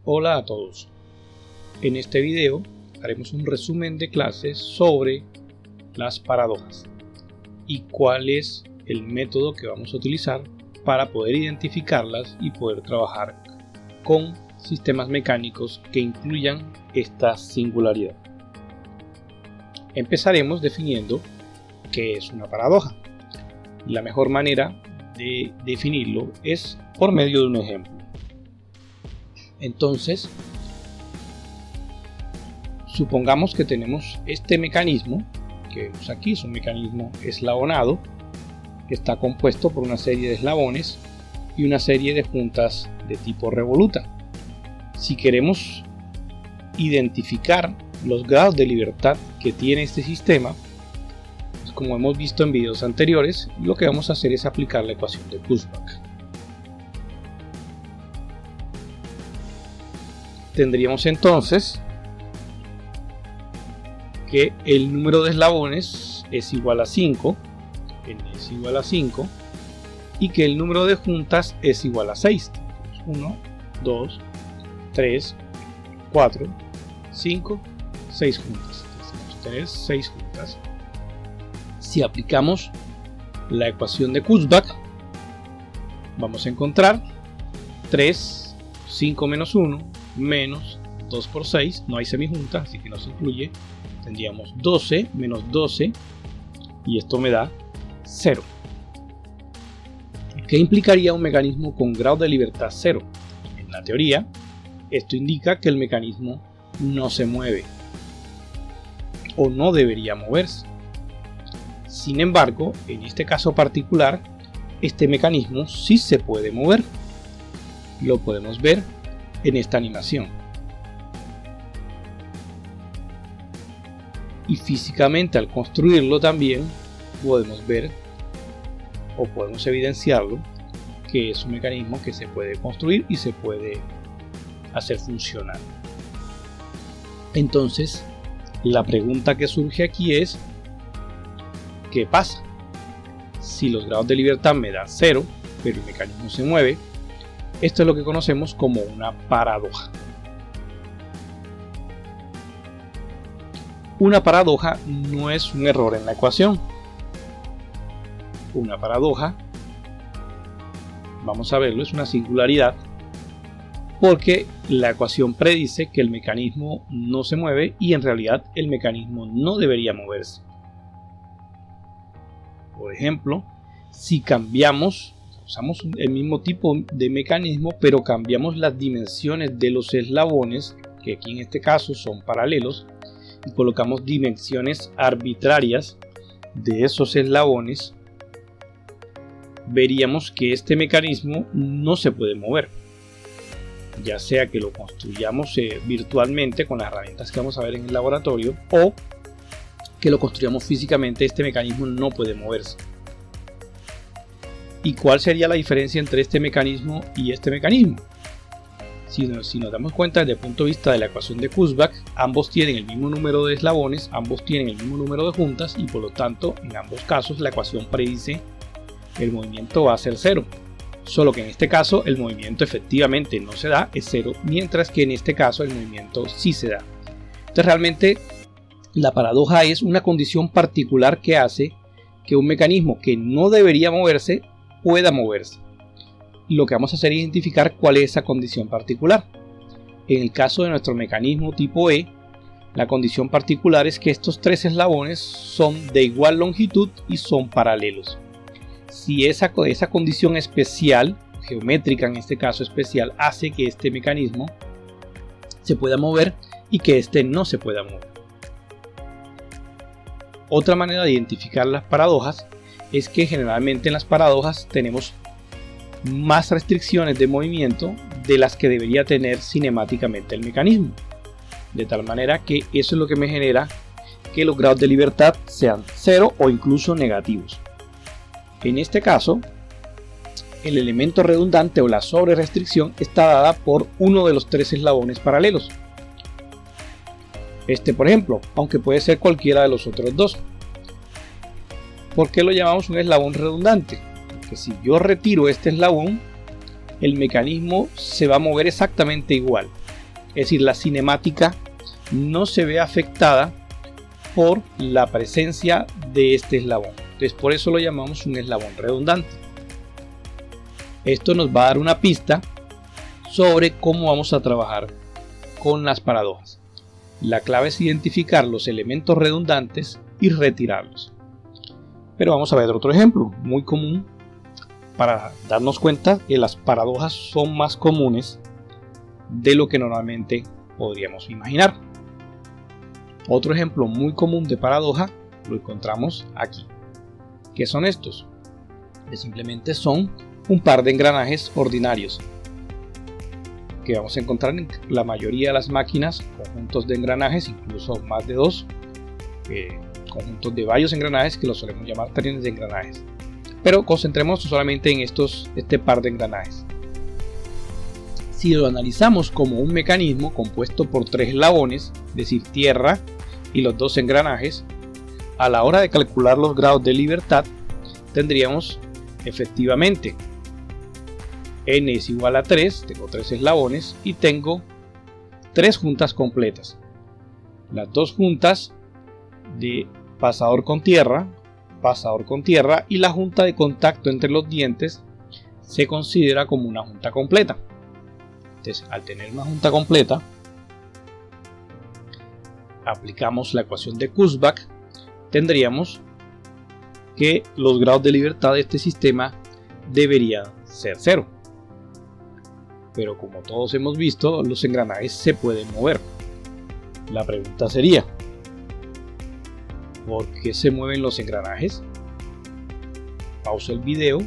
Hola a todos. En este video haremos un resumen de clases sobre las paradojas y cuál es el método que vamos a utilizar para poder identificarlas y poder trabajar con sistemas mecánicos que incluyan esta singularidad. Empezaremos definiendo qué es una paradoja. La mejor manera de definirlo es por medio de un ejemplo. Entonces, supongamos que tenemos este mecanismo que vemos aquí, es un mecanismo eslabonado que está compuesto por una serie de eslabones y una serie de juntas de tipo revoluta. Si queremos identificar los grados de libertad que tiene este sistema, pues como hemos visto en videos anteriores, lo que vamos a hacer es aplicar la ecuación de Kurzbach. Tendríamos entonces que el número de eslabones es igual a 5, n es igual a 5, y que el número de juntas es igual a 6. 1, 2, 3, 4, 5, 6 juntas. Entonces, tener 6 juntas. Si aplicamos la ecuación de Kurzbach, vamos a encontrar 3, 5 menos 1, menos 2 por 6, no hay semijunta, así que no se incluye. Tendríamos 12 menos 12 y esto me da 0. ¿Qué implicaría un mecanismo con grado de libertad 0? En la teoría, esto indica que el mecanismo no se mueve o no debería moverse. Sin embargo, en este caso particular, este mecanismo sí se puede mover. Lo podemos ver en esta animación. Y físicamente al construirlo también podemos ver o podemos evidenciarlo que es un mecanismo que se puede construir y se puede hacer funcionar. Entonces, la pregunta que surge aquí es: ¿qué pasa? Si los grados de libertad me dan 0, pero el mecanismo se mueve, esto es lo que conocemos como una paradoja. Una paradoja no es un error en la ecuación. Una paradoja, vamos a verlo, es una singularidad porque la ecuación predice que el mecanismo no se mueve y en realidad el mecanismo no debería moverse. Por ejemplo, si usamos el mismo tipo de mecanismo, pero cambiamos las dimensiones de los eslabones, que aquí en este caso son paralelos, y colocamos dimensiones arbitrarias de esos eslabones, veríamos que este mecanismo no se puede mover. Ya sea que lo construyamos virtualmente con las herramientas que vamos a ver en el laboratorio, o que lo construyamos físicamente, este mecanismo no puede moverse. ¿Y cuál sería la diferencia entre este mecanismo y este mecanismo? Si nos damos cuenta desde el punto de vista de la ecuación de Kurzbach, ambos tienen el mismo número de eslabones, ambos tienen el mismo número de juntas y por lo tanto en ambos casos la ecuación predice que el movimiento va a ser 0. Solo que en este caso el movimiento efectivamente no se da, es 0, mientras que en este caso el movimiento sí se da. Entonces realmente la paradoja es una condición particular que hace que un mecanismo que no debería moverse pueda moverse. Lo que vamos a hacer es identificar cuál es esa condición particular. En el caso de nuestro mecanismo tipo E, la condición particular es que estos tres eslabones son de igual longitud y son paralelos. Si esa condición especial, geométrica en este caso especial, hace que este mecanismo se pueda mover y que este no se pueda mover. Otra manera de identificar las paradojas es que generalmente en las paradojas tenemos más restricciones de movimiento de las que debería tener cinemáticamente el mecanismo, de tal manera que eso es lo que me genera que los grados de libertad sean 0 o incluso negativos. En este caso, el elemento redundante o la sobrerestricción está dada por uno de los tres eslabones paralelos. Este, por ejemplo, aunque puede ser cualquiera de los otros dos. ¿Por qué lo llamamos un eslabón redundante? Porque si yo retiro este eslabón, el mecanismo se va a mover exactamente igual. Es decir, la cinemática no se ve afectada por la presencia de este eslabón. Entonces por eso lo llamamos un eslabón redundante. Esto nos va a dar una pista sobre cómo vamos a trabajar con las paradojas. La clave es identificar los elementos redundantes y retirarlos. Pero vamos a ver otro ejemplo muy común para darnos cuenta que las paradojas son más comunes de lo que normalmente podríamos imaginar. Otro ejemplo muy común de paradoja lo encontramos aquí. ¿Qué son estos? Que simplemente son un par de engranajes ordinarios que vamos a encontrar en la mayoría de las máquinas, conjuntos de engranajes, incluso más de dos, conjuntos de varios engranajes que los solemos llamar trenes de engranajes. Pero concentrémonos solamente en este par de engranajes. Si lo analizamos como un mecanismo compuesto por tres eslabones, es decir, tierra y los dos engranajes, a la hora de calcular los grados de libertad tendríamos efectivamente n es igual a 3, tengo 3 eslabones y tengo 3 juntas completas. Las dos juntas de pasador con tierra y la junta de contacto entre los dientes se considera como una junta completa. Entonces, al tener una junta completa, aplicamos la ecuación de Kurzbach, tendríamos que los grados de libertad de este sistema deberían ser 0. Pero como todos hemos visto, los engranajes se pueden mover. La pregunta sería, ¿por qué se mueven los engranajes? Pausa el video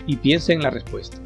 y piensa en la respuesta.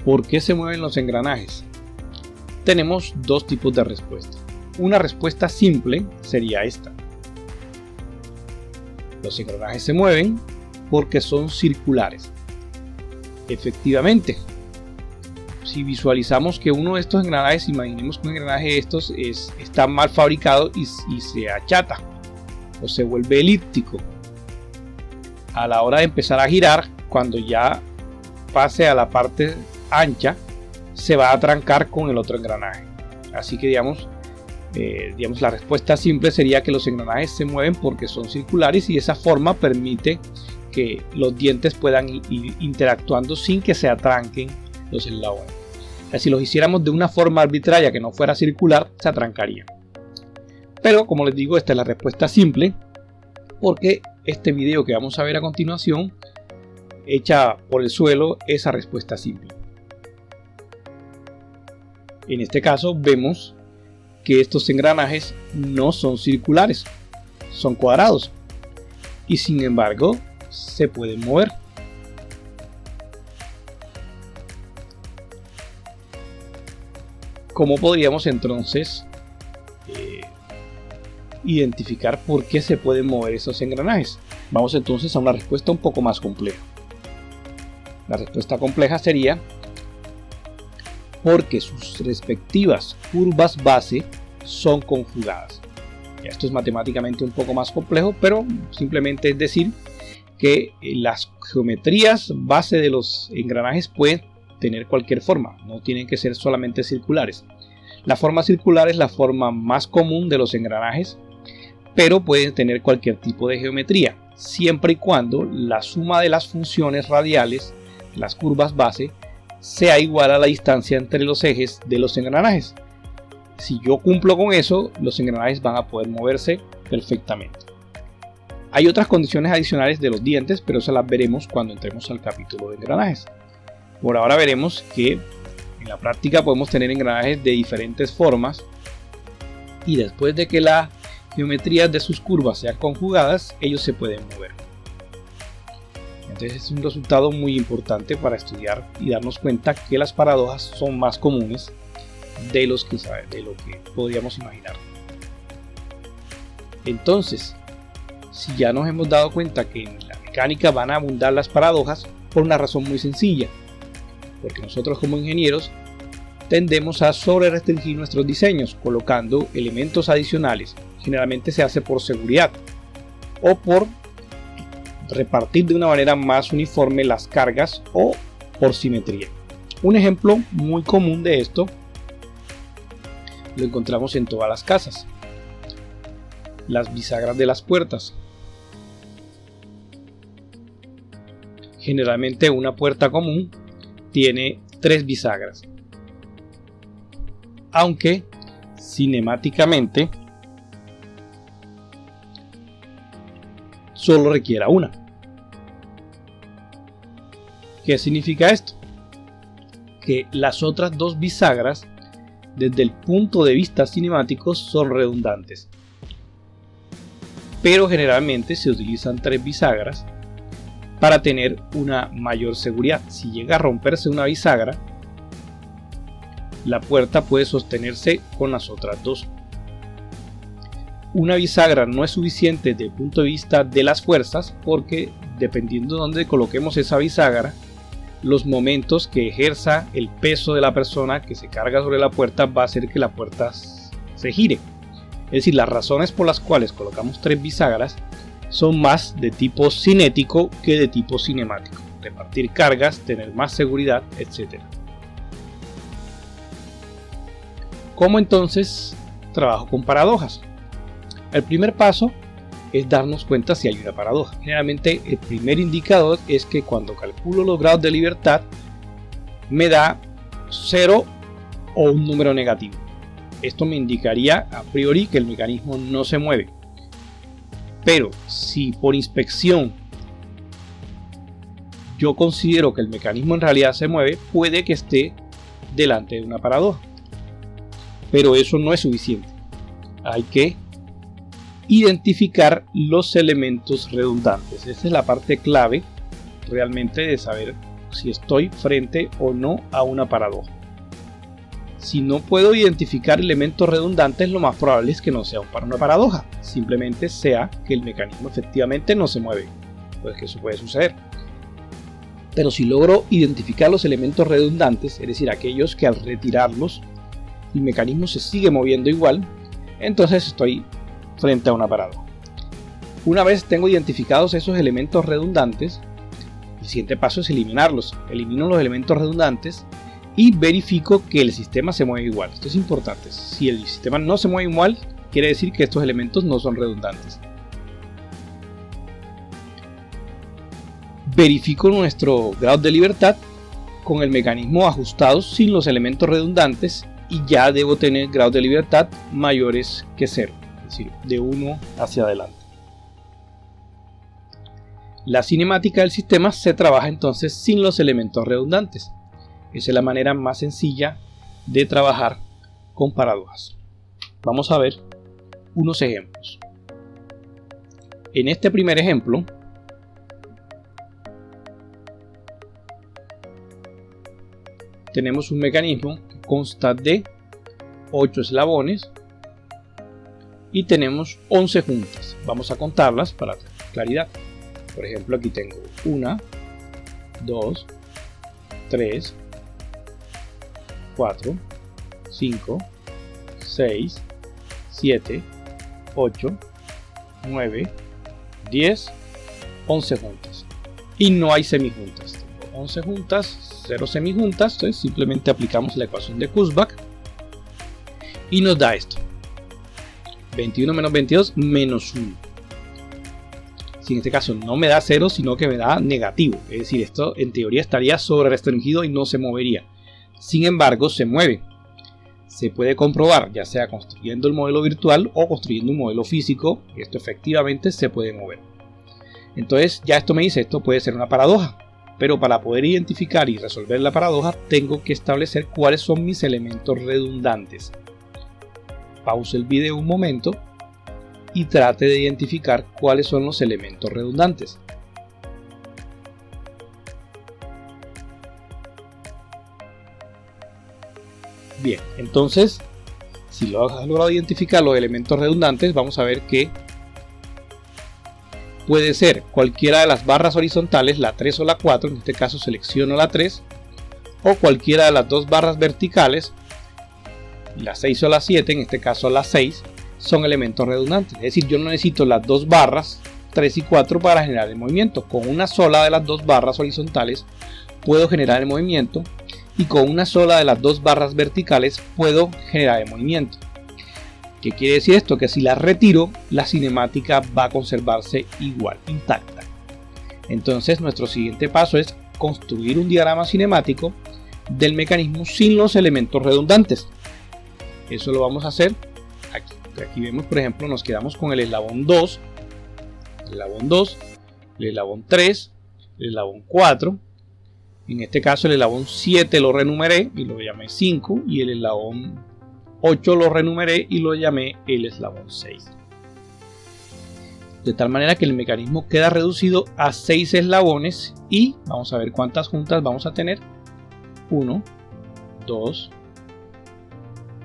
¿Por qué se mueven los engranajes? Tenemos dos tipos de respuesta. Una respuesta simple sería esta. Los engranajes se mueven porque son circulares. Efectivamente, si visualizamos que uno de estos engranajes, imaginemos que un engranaje de estos está mal fabricado y se achata o se vuelve elíptico. A la hora de empezar a girar, cuando ya pase a la parte ancha, se va a trancar con el otro engranaje. Así que digamos la respuesta simple sería que los engranajes se mueven porque son circulares y esa forma permite que los dientes puedan ir interactuando sin que se atranquen los eslabones. Si los hiciéramos de una forma arbitraria que no fuera circular, se atrancarían. Pero como les digo, esta es la respuesta simple porque este video que vamos a ver a continuación echa por el suelo esa respuesta simple. En este caso vemos que estos engranajes no son circulares, son cuadrados y sin embargo se pueden mover. ¿Cómo podríamos entonces identificar por qué se pueden mover esos engranajes? Vamos entonces a una respuesta un poco más compleja. La respuesta compleja sería porque sus respectivas curvas base son conjugadas. Esto es matemáticamente un poco más complejo, pero simplemente es decir que las geometrías base de los engranajes pueden tener cualquier forma, no tienen que ser solamente circulares. La forma circular es la forma más común de los engranajes, pero pueden tener cualquier tipo de geometría, siempre y cuando la suma de las funciones radiales, las curvas base, sea igual a la distancia entre los ejes de los engranajes. Si yo cumplo con eso, los engranajes van a poder moverse perfectamente. Hay otras condiciones adicionales de los dientes, pero esas las veremos cuando entremos al capítulo de engranajes. Por ahora veremos que en la práctica podemos tener engranajes de diferentes formas y después de que la geometría de sus curvas sean conjugadas, ellos se pueden mover. Entonces es un resultado muy importante para estudiar y darnos cuenta que las paradojas son más comunes de lo que podríamos imaginar. Entonces, si ya nos hemos dado cuenta que en la mecánica van a abundar las paradojas por una razón muy sencilla, porque nosotros como ingenieros tendemos a sobre restringir nuestros diseños colocando elementos adicionales. Generalmente se hace por seguridad o por repartir de una manera más uniforme las cargas o por simetría. Un ejemplo muy común de esto lo encontramos en todas las casas: las bisagras de las puertas. Generalmente una puerta común tiene 3 bisagras, aunque cinemáticamente solo requiera una. ¿Qué significa esto? Que las otras 2 bisagras, desde el punto de vista cinemático, son redundantes, pero generalmente se utilizan 3 bisagras para tener una mayor seguridad. Si llega a romperse una bisagra, la puerta puede sostenerse con las otras 2. Una bisagra no es suficiente desde el punto de vista de las fuerzas, porque dependiendo de dónde coloquemos esa bisagra, los momentos que ejerza el peso de la persona que se carga sobre la puerta va a hacer que la puerta se gire. Es decir, las razones por las cuales colocamos 3 bisagras son más de tipo cinético que de tipo cinemático: repartir cargas, tener más seguridad, etc. ¿Cómo entonces trabajo con paradojas? El primer paso es darnos cuenta si hay una paradoja. Generalmente el primer indicador es que cuando calculo los grados de libertad me da 0 o un número negativo. Esto me indicaría a priori que el mecanismo no se mueve. Pero si por inspección yo considero que el mecanismo en realidad se mueve, puede que esté delante de una paradoja. Pero eso no es suficiente. Hay que identificar los elementos redundantes. Esa es la parte clave realmente de saber si estoy frente o no a una paradoja. Si no puedo identificar elementos redundantes, lo más probable es que no sea una paradoja, simplemente sea que el mecanismo efectivamente no se mueve. Pues que eso puede suceder. Pero si logro identificar los elementos redundantes, es decir, aquellos que al retirarlos el mecanismo se sigue moviendo igual, entonces estoy frente a una paradoja. Una vez tengo identificados esos elementos redundantes, el siguiente paso es eliminarlos. Elimino los elementos redundantes y verifico que el sistema se mueve igual. Esto es importante. Si el sistema no se mueve igual, quiere decir que estos elementos no son redundantes. Verifico nuestro grado de libertad con el mecanismo ajustado sin los elementos redundantes y ya debo tener grados de libertad mayores que 0, es decir, de 1 hacia adelante. La cinemática del sistema se trabaja entonces sin los elementos redundantes. Esa es la manera más sencilla de trabajar con paradojas. Vamos a ver unos ejemplos. En este primer ejemplo, tenemos un mecanismo que consta de 8 eslabones y tenemos 11 juntas. Vamos a contarlas para tener claridad. Por ejemplo, aquí tengo 1, 2, 3, 4, 5, 6, 7, 8, 9, 10, 11 juntas. Y no hay semijuntas. Tengo 11 juntas, 0 semijuntas. Entonces simplemente aplicamos la ecuación de Kurzbach y nos da esto: 21 menos 22 menos 1. Si en este caso no me da 0, sino que me da negativo. Es decir, esto en teoría estaría sobre restringido y no se movería. Sin embargo, se mueve. Se puede comprobar, ya sea construyendo el modelo virtual o construyendo un modelo físico. Esto efectivamente se puede mover. Entonces, ya esto me dice, esto puede ser una paradoja. Pero para poder identificar y resolver la paradoja, tengo que establecer cuáles son mis elementos redundantes. Pause el video un momento y trate de identificar cuáles son los elementos redundantes. Bien, entonces, si lo has logrado identificar los elementos redundantes, vamos a ver que puede ser cualquiera de las barras horizontales, la 3 o la 4, en este caso selecciono la 3, o cualquiera de las dos barras verticales, la 6 o la 7, en este caso la 6, son elementos redundantes. Es decir, yo no necesito las dos barras 3 y 4 para generar el movimiento. Con una sola de las dos barras horizontales puedo generar el movimiento y con una sola de las dos barras verticales puedo generar el movimiento. ¿Qué quiere decir esto? Que si la retiro, la cinemática va a conservarse igual, intacta. Entonces nuestro siguiente paso es construir un diagrama cinemático del mecanismo sin los elementos redundantes. Eso lo vamos a hacer aquí. Aquí vemos, por ejemplo, nos quedamos con el eslabón 2, el eslabón 3, el eslabón 4. En este caso el eslabón 7 lo renumeré y lo llamé 5, y el eslabón 8 lo renumeré y lo llamé el eslabón 6. De tal manera que el mecanismo queda reducido a 6 eslabones y vamos a ver cuántas juntas vamos a tener. 1, 2,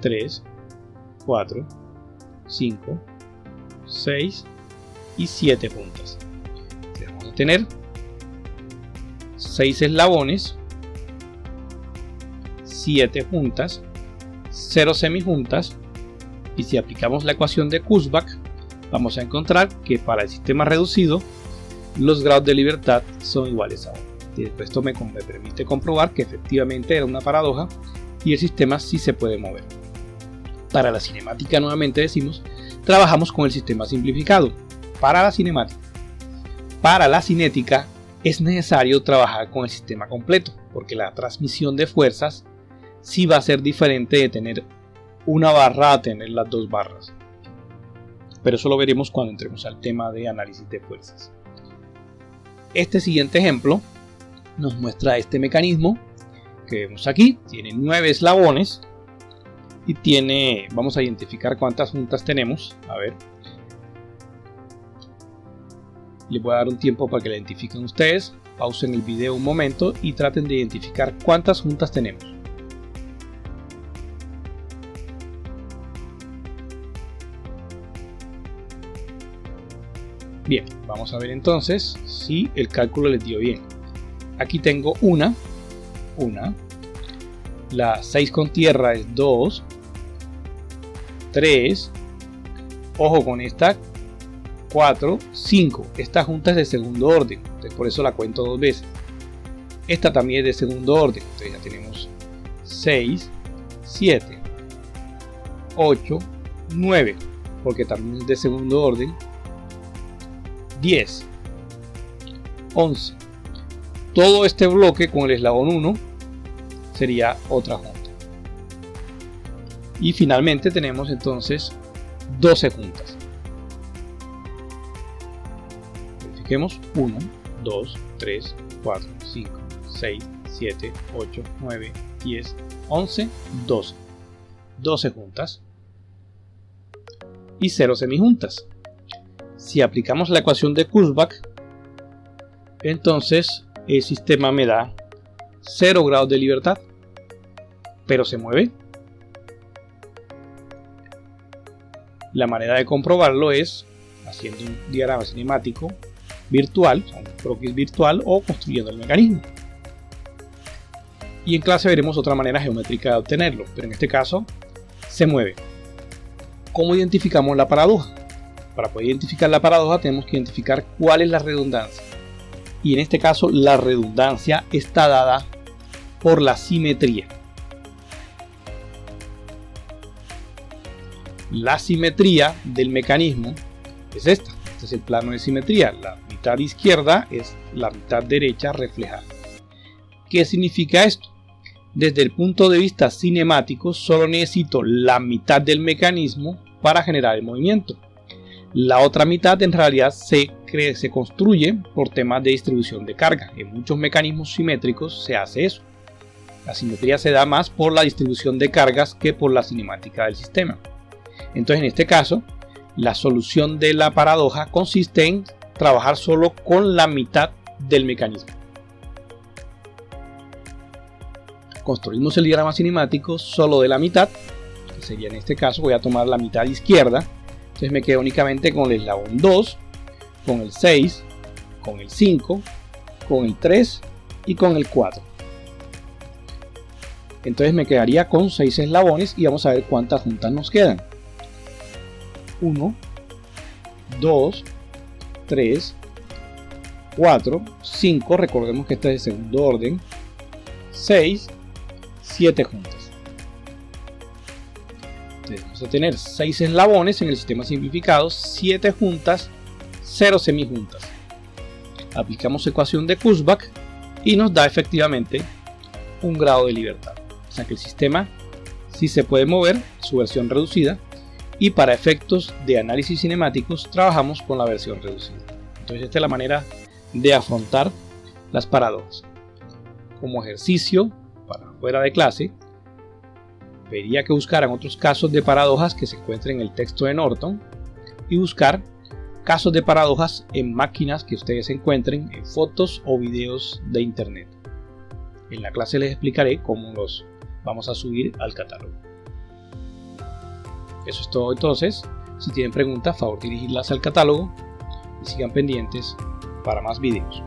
3, 4, 5, 6 y 7 juntas. Vamos a tener 6 eslabones, 7 juntas, 0 semijuntas, y si aplicamos la ecuación de Kurzbach vamos a encontrar que para el sistema reducido los grados de libertad son iguales a 1. Y después esto me permite comprobar que efectivamente era una paradoja y el sistema sí se puede mover. Para la cinemática, nuevamente decimos, trabajamos con el sistema simplificado. Para la cinemática. Para la cinética es necesario trabajar con el sistema completo, porque la transmisión de fuerzas sí va a ser diferente de tener una barra a tener las dos barras. Pero eso lo veremos cuando entremos al tema de análisis de fuerzas. Este siguiente ejemplo nos muestra este mecanismo que vemos aquí. Tiene 9 eslabones y tiene, vamos a identificar cuántas juntas tenemos. A ver, les voy a dar un tiempo para que la identifiquen ustedes. Pausen el video un momento y traten de identificar cuántas juntas tenemos. Bien, vamos a ver entonces si el cálculo les dio bien. Aquí tengo una, la 6 con tierra es 2, 3, ojo con esta, 4, 5. Esta junta es de segundo orden, entonces por eso la cuento dos veces. Esta también es de segundo orden, entonces ya tenemos 6, 7, 8, 9, porque también es de segundo orden. 10, 11. Todo este bloque con el eslabón 1 sería otra junta. Y finalmente tenemos entonces 12 juntas. Verifiquemos: 1, 2, 3, 4, 5, 6, 7, 8, 9, 10, 11, 12. 12 juntas y 0 semijuntas. Si aplicamos la ecuación de Kurzbach, entonces el sistema me da 0 grados de libertad, pero se mueve. La manera de comprobarlo es haciendo un diagrama cinemático virtual, un croquis virtual, o construyendo el mecanismo. Y en clase veremos otra manera geométrica de obtenerlo, pero en este caso se mueve. ¿Cómo identificamos la paradoja? Para poder identificar la paradoja tenemos que identificar cuál es la redundancia. Y en este caso la redundancia está dada por la simetría. La simetría del mecanismo es esta. Este es el plano de simetría. La mitad izquierda es la mitad derecha reflejada. ¿Qué significa esto? Desde el punto de vista cinemático, solo necesito la mitad del mecanismo para generar el movimiento. La otra mitad en realidad se construye por temas de distribución de carga. En muchos mecanismos simétricos se hace eso. La simetría se da más por la distribución de cargas que por la cinemática del sistema. Entonces, en este caso, la solución de la paradoja consiste en trabajar solo con la mitad del mecanismo. Construimos el diagrama cinemático solo de la mitad, que sería en este caso, voy a tomar la mitad izquierda. Entonces me quedo únicamente con el eslabón 2, con el 6, con el 5, con el 3 y con el 4. Entonces me quedaría con 6 eslabones y vamos a ver cuántas juntas nos quedan. 1, 2, 3, 4, 5, recordemos que este es el segundo orden, 6, 7 juntas. Entonces vamos a tener 6 eslabones en el sistema simplificado, 7 juntas, 0 semijuntas. Aplicamos ecuación de Kurzbach y nos da efectivamente un grado de libertad. O sea que el sistema sí se puede mover, su versión reducida, y para efectos de análisis cinemáticos trabajamos con la versión reducida. Entonces esta es la manera de afrontar las paradojas. Como ejercicio para fuera de clase, pediría que buscaran otros casos de paradojas que se encuentren en el texto de Norton y buscar casos de paradojas en máquinas que ustedes encuentren en fotos o videos de internet. En la clase les explicaré cómo los vamos a subir al catálogo. Eso es todo entonces. Si tienen preguntas, favor dirigirlas al catálogo y sigan pendientes para más videos.